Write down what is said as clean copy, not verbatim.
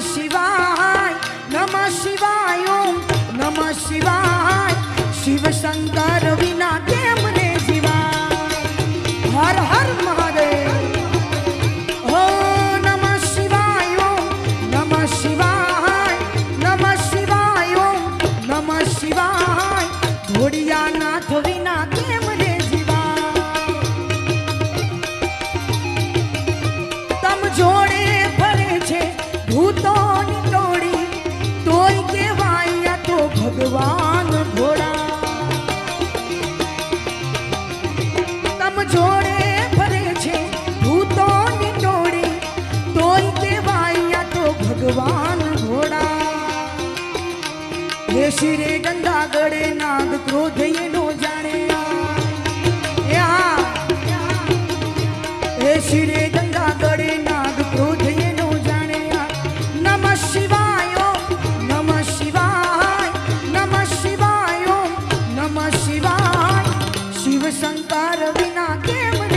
शिवाय नमः शिवाय ओम नमः शिवाय शिव शंकर विना केम रे जीवाय हर हर महादेव ओ नमः शिवाय ओम नमः शिवाय नमः शिवाय ओम नमः शिवाय घोड़िया नाथ विना केम रे जीवाय तम जोड़े फरे छे भूतो नितोड़ी तोय केवाया तो भगवान घोड़ा तम जोड़े फरे छे भूतो नितोड़ी तोय केवाया तो भगवान घोड़ा हे शिरे गंगा गड़े नाग क्रोध ये नो जाने हे शिरे गंगा गड़े नाग क्रोध ये नो जाने नमः शिवाय नमः शिवाय नमः शिवाय नमः शिवाय शिव शंकर विना केम